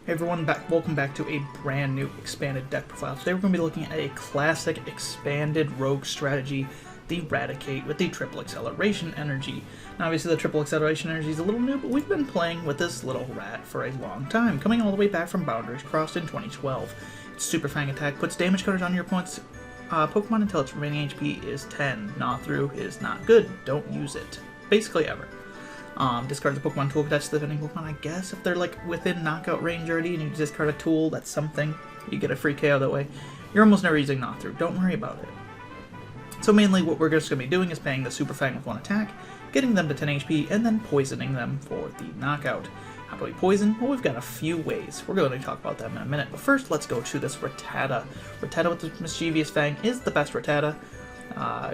Hey everyone, welcome back to a brand new expanded deck profile. Today we're going to be looking at a classic expanded rogue strategy, the Raticate with the triple acceleration energy. Now obviously the triple acceleration energy is a little new, but we've been playing with this little rat for a long time, coming all the way back from Boundaries Crossed in 2012. Its Super Fang attack puts damage counters on your opponent's Pokemon until its remaining HP is 10. Gnaw through is not good. Don't use it. Basically ever. Discard the Pokemon tool attached to the defending Pokemon, I guess. If they're like within knockout range already and you discard a tool, that's something. You get a free KO that way. You're almost never using Gnaw through. Don't worry about it. So mainly what we're just going to be doing is paying the Super Fang with one attack, getting them to 10 HP, and then poisoning them for the knockout. How about we poison? Well, we've got a few ways. We're going to talk about them in a minute. But first, let's go to this Rattata. Rattata with the Mischievous Fang is the best Rattata.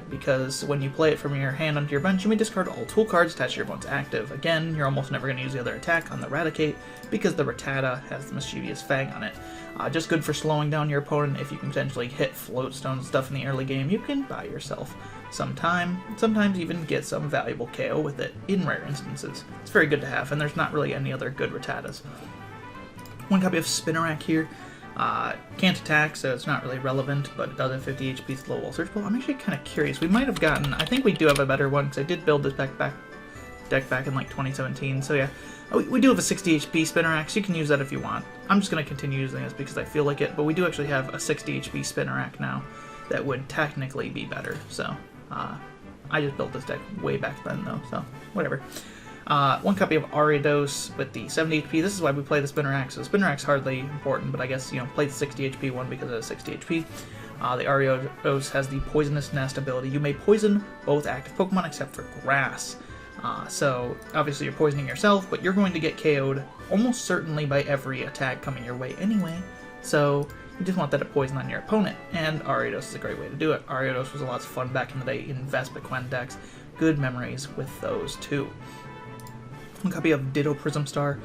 Because when you play it from your hand onto your bench, you may discard all tool cards attached to your opponent's active. Again, you're almost never going to use the other attack on the Raticate because the Rattata has the Mischievous Fang on it. Just good for slowing down your opponent. If you can potentially hit Floatstone and stuff in the early game, you can buy yourself some time, sometimes even get some valuable KO with it in rare instances. It's very good to have, and there's not really any other good Rattatas. One copy of Spinarak here. Can't attack, so it's not really relevant, but it does have 50 HP with Low Wall Search Ball. I'm actually kind of curious. We might have gotten, I think we do have a better one, because I did build this deck back in like 2017, so yeah. We do have a 60 HP Spinarak, so you can use that if you want. I'm just going to continue using this because I feel like it, but we do actually have a 60 HP Spinarak now that would technically be better, so I just built this deck way back then though, so whatever. One copy of Ariados with the 70 HP. This is why we play the Spinarak. So Spinarak's hardly important, but I guess, play the 60 HP one because it has 60 HP. The Ariados has the Poisonous Nest ability. You may poison both active Pokemon except for Grass. So obviously you're poisoning yourself, but you're going to get KO'd almost certainly by every attack coming your way anyway. So you just want that to poison on your opponent, and Ariados is a great way to do it. Ariados was a lot of fun back in the day in Vespiquen decks. Good memories with those too. One copy of Ditto Prism Star.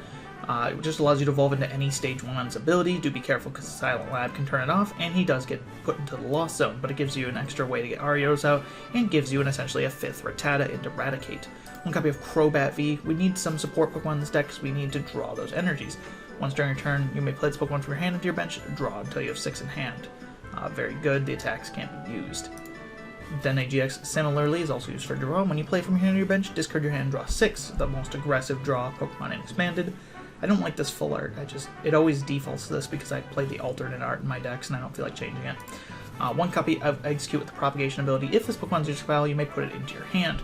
It just allows you to evolve into any stage 1 on his ability. Do be careful because the Silent Lab can turn it off, and he does get put into the Lost Zone, but it gives you an extra way to get Ariados out, and gives you essentially a 5th Rattata into Raticate. One copy of Crobat V. We need some support Pokemon in this deck because we need to draw those energies. Once during your turn, you may play this Pokemon from your hand into your bench, draw until you have 6 in hand. Very good, the attacks can't be used. Dedenne-GX similarly is also used for draw. When you play from your hand to your bench, discard your hand and draw 6, the most aggressive draw Pokemon in Expanded. I don't like this full art, it always defaults to this because I play the alternate art in my decks and I don't feel like changing it. One copy of Exeggcute with the propagation ability. If this Pokemon's your spell, you may put it into your hand.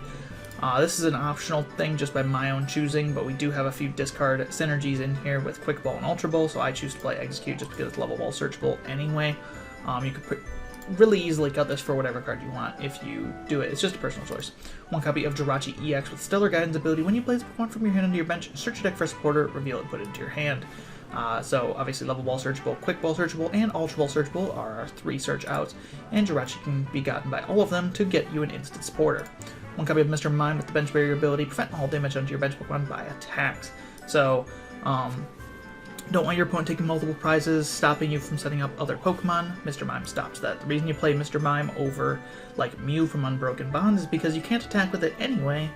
This is an optional thing just by my own choosing, but we do have a few discard synergies in here with Quick Ball and Ultra Ball, so I choose to play Exeggcute just because it's Level Ball searchable anyway. You could really easily cut this for whatever card you want if you do it. It's just a personal choice. One copy of Jirachi-EX with Stellar Guidance ability. When you place Pokemon from your hand into your bench, search your deck for a supporter, reveal it, put it into your hand. So obviously Level Ball searchable, Quick Ball searchable, and Ultra Ball searchable are our 3 search outs, and Jirachi can be gotten by all of them to get you an instant supporter. One copy of Mr. Mime with the bench barrier ability. Prevent all damage onto your bench Pokemon by attacks. So, don't want your opponent taking multiple prizes, stopping you from setting up other Pokemon. Mr. Mime stops that. The reason you play Mr. Mime over, like, Mew from Unbroken Bonds is because you can't attack with it anyway.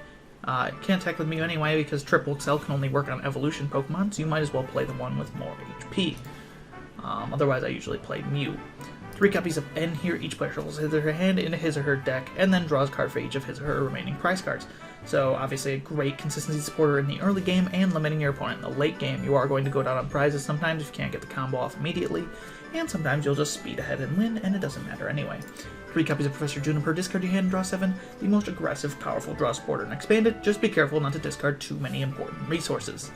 Can't attack with Mew anyway because Triple Excel can only work on evolution Pokemon, so you might as well play the one with more HP. Otherwise, I usually play Mew. 3 copies of N here. Each player shuffles his or her hand into his or her deck, and then draws a card for each of his or her remaining prize cards. So obviously a great consistency supporter in the early game and limiting your opponent in the late game. You are going to go down on prizes sometimes if you can't get the combo off immediately, and sometimes you'll just speed ahead and win, and it doesn't matter anyway. 3 copies of Professor Juniper. Discard your hand and draw 7. The most aggressive, powerful draw supporter in Expanded. Just be careful not to discard too many important resources.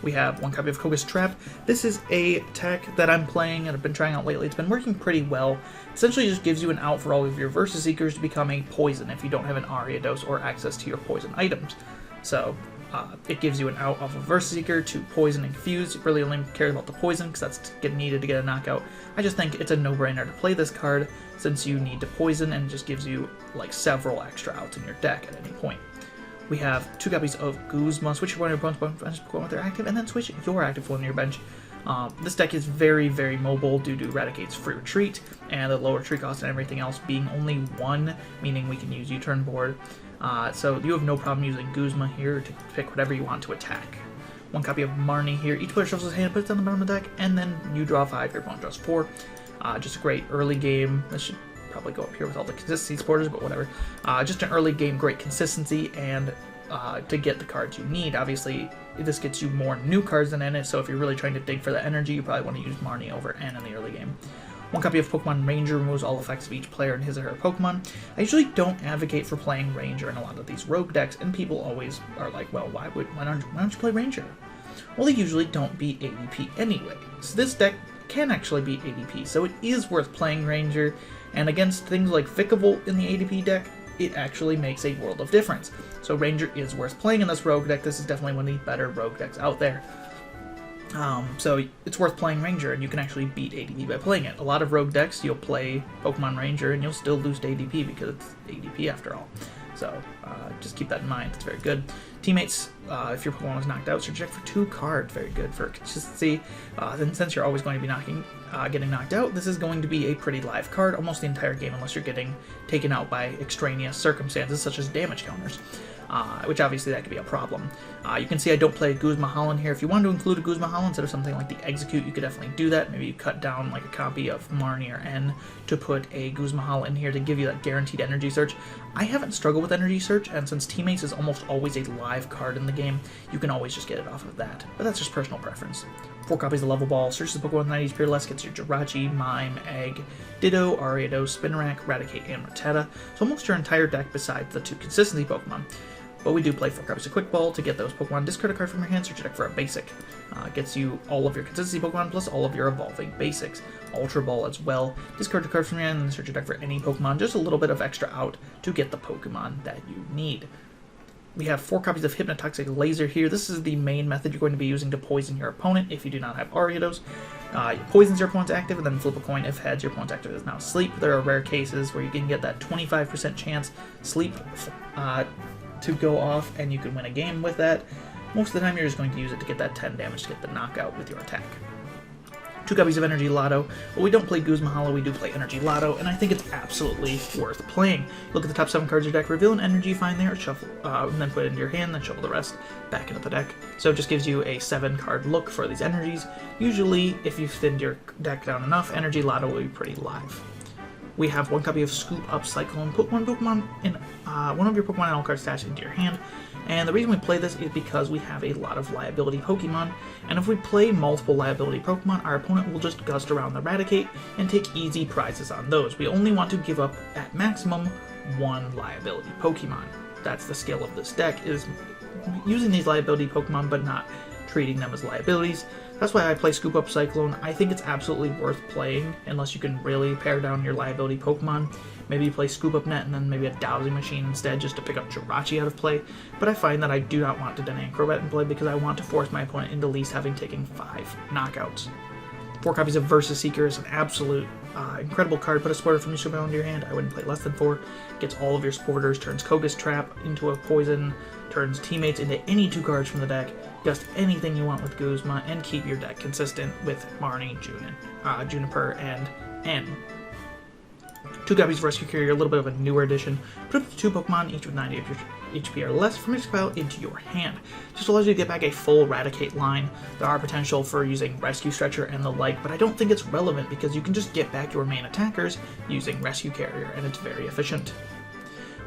We have 1 copy of Koga's Trap. This is a tech that I'm playing and I've been trying out lately. It's been working pretty well. Essentially just gives you an out for all of your Versus Seekers to become a poison if you don't have an Ariados or access to your poison items. So it gives you an out off of Versus Seeker to poison and confuse. You really only care about the poison because that's needed to get a knockout. I just think it's a no-brainer to play this card since you need to poison, and it just gives you like several extra outs in your deck at any point. We have 2 copies of Guzma. Switch one of your opponent's Pokemon with their active, and then switch your active one on your bench. This deck is very, very mobile due to Raticate's free retreat, and the lower retreat cost and everything else being only 1, meaning we can use U-Turn Board. So you have no problem using Guzma here to pick whatever you want to attack. 1 copy of Marnie here. Each player shuffles his hand, puts it on the bottom of the deck, and then you draw 5, your opponent draws 4. Just a great early game. This should probably go up here with all the consistency supporters, but whatever. Just an early game, great consistency, and to get the cards you need. Obviously, this gets you more new cards than N, so if you're really trying to dig for the energy, you probably want to use Marnie over N in the early game. 1 copy of Pokemon Ranger removes all effects of each player and his or her Pokemon. I usually don't advocate for playing Ranger in a lot of these rogue decks, and people always are like, well, why don't you play Ranger? Well, they usually don't beat ADP anyway. So this deck can actually beat ADP, so it is worth playing Ranger, and against things like Vikavolt in the ADP deck, it actually makes a world of difference. So Ranger is worth playing in this rogue deck. This is definitely one of the better rogue decks out there. So it's worth playing Ranger, and you can actually beat ADP by playing it. A lot of rogue decks, you'll play Pokemon Ranger, and you'll still lose to ADP because it's ADP after all. So just keep that in mind. It's very good. Teammates, if your Pokemon was knocked out, search your deck for 2 cards. Very good for consistency. Then since you're always going to be getting knocked out, this is going to be a pretty live card almost the entire game unless you're getting taken out by extraneous circumstances such as damage counters. Which obviously that could be a problem. You can see I don't play a Guzma Holland here. If you wanted to include a Guzma Holland instead of something like the Exeggcute, you could definitely do that. Maybe you cut down like a copy of Marnie or N to put a Guzma Holland in here to give you that guaranteed energy search. I haven't struggled with energy search, and since Teammates is almost always a live card in the game, you can always just get it off of that. But that's just personal preference. 4 copies of Level Ball, searches the Pokemon with 90 PRC, gets your Jirachi, Mime, Egg, Ditto, Ariados, Spinarak, Raticate, and Rattata. So almost your entire deck besides the 2 consistency Pokemon. But we do play 4 copies of Quick Ball to get those Pokemon. Discard a card from your hand, search your deck for a basic. Gets you all of your consistency Pokemon plus all of your evolving basics. Ultra Ball as well. Discard a card from your hand and search your deck for any Pokemon. Just a little bit of extra out to get the Pokemon that you need. We have 4 copies of Hypnotoxic Laser here. This is the main method you're going to be using to poison your opponent if you do not have Ariados. It poisons your opponent's active, and then flip a coin. If heads, your opponent's active is now sleep. There are rare cases where you can get that 25% chance sleep to go off, and you can win a game with that. Most of the time you're just going to use it to get that 10 damage to get the knockout with your attack. 2 copies of Energy Loto. Well, we don't play Guzma Hollow, we do play Energy Loto, and I think it's absolutely worth playing. Look at the top 7 cards of your deck, reveal an energy find there, shuffle, and then put it into your hand, then shuffle the rest back into the deck. So it just gives you a 7-card look for these energies. Usually, if you've thinned your deck down enough, Energy Loto will be pretty live. We have 1 copy of Scoop Up Cyclone. Put one of your Pokemon and all cards stashed into your hand. And the reason we play this is because we have a lot of liability Pokemon, and if we play multiple liability Pokemon, our opponent will just gust around the Raticate and take easy prizes on those. We only want to give up, at maximum, 1 liability Pokemon. That's the skill of this deck, is using these liability Pokemon but not treating them as liabilities. That's why I play Scoop Up Cyclone. I think it's absolutely worth playing unless you can really pare down your liability Pokemon. Maybe you play Scoop Up Net and then maybe a Dowsing Machine instead just to pick up Jirachi out of play. But I find that I do not want Dedenne and Crobat in play because I want to force my opponent into at least having taken 5 knockouts. 4 copies of Versus Seeker is an absolute incredible card. Put a supporter from your super into your hand. I wouldn't play less than 4. Gets all of your supporters, turns Koga's Trap into a poison, turns Teammates into any 2 cards from the deck, just anything you want with Guzma, and keep your deck consistent with Marnie, Juniper, and N. 2 copies of Rescue Carrier, a little bit of a newer edition. Put up to 2 Pokemon, each with 90 HP or less, from your pile into your hand. Just allows you to get back a full Raticate line. There are potential for using Rescue Stretcher and the like, but I don't think it's relevant because you can just get back your main attackers using Rescue Carrier, and it's very efficient.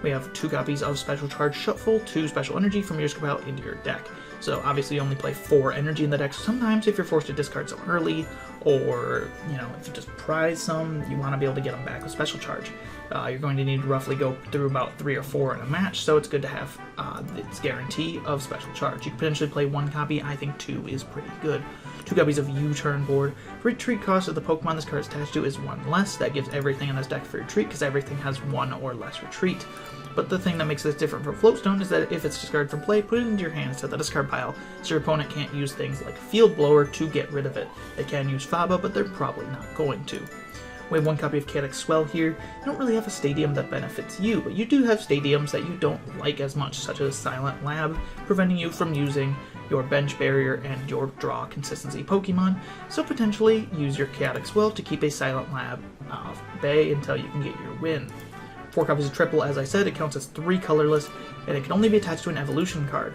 We have 2 copies of Special Charge Shuffle, 2 Special Energy from your pile into your deck. So obviously you only play 4 energy in the deck, so sometimes if you're forced to discard some early, or, you know, if you just prize some, you want to be able to get them back with Special Charge. You're going to need to roughly go through about 3 or 4 in a match, so it's good to have its guarantee of Special Charge. You can potentially play 1 copy, I think 2 is pretty good. 2 copies of U-Turn Board. Retreat cost of the Pokemon this card is attached to is 1 less. That gives everything in this deck for retreat, because everything has 1 or less retreat. But the thing that makes this different from Floatstone is that if it's discarded from play, put it into your hand instead of the discard pile, so your opponent can't use things like Field Blower to get rid of it. They can use Faba, but they're probably not going to. We have 1 copy of Chaotic Swell here. You don't really have a stadium that benefits you, but you do have stadiums that you don't like as much, such as Silent Lab, preventing you from using your bench barrier and your draw consistency Pokemon, so potentially use your Chaotic Swell to keep a Silent Lab bay until you can get your win. 4 copies of Triple, as I said, it counts as 3 colorless, and it can only be attached to an evolution card.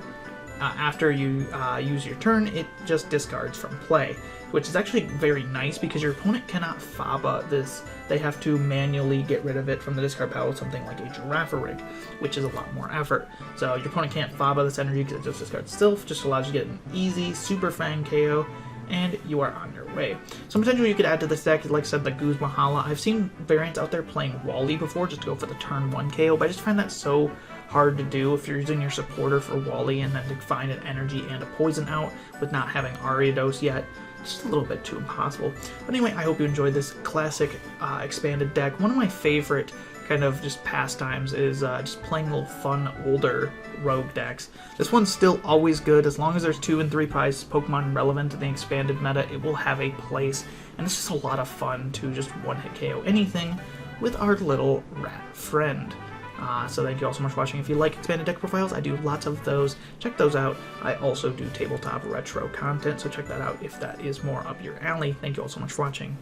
after you use your turn, it just discards from play, which is actually very nice because your opponent cannot Faba this. They have to manually get rid of it from the discard pile with something like a Girafarig, which is a lot more effort. So your opponent can't Faba this energy because it just discards Sylph, just allows you to get an easy Super Fang KO, and you are on your way. Some potential you could add to this deck is, like I said, the Guzma Hala. I've seen variants out there playing Wally before just to go for the turn 1 KO, but I just find that so hard to do if you're using your supporter for Wally and then to find an energy and a poison out with not having Ariados yet. Just a little bit too impossible. But anyway, I hope you enjoyed this classic expanded deck. One of my favorite kind of just pastimes is just playing little fun older rogue decks. This one's still always good. As long as there's 2 and 3 prize Pokemon relevant to the expanded meta, it will have a place, and it's just a lot of fun to just one-hit KO anything with our little rat friend. So thank you all so much for watching. If you like expanded deck profiles, I do lots of those. Check those out. I also do tabletop retro content, so check that out if that is more up your alley. Thank you all so much for watching.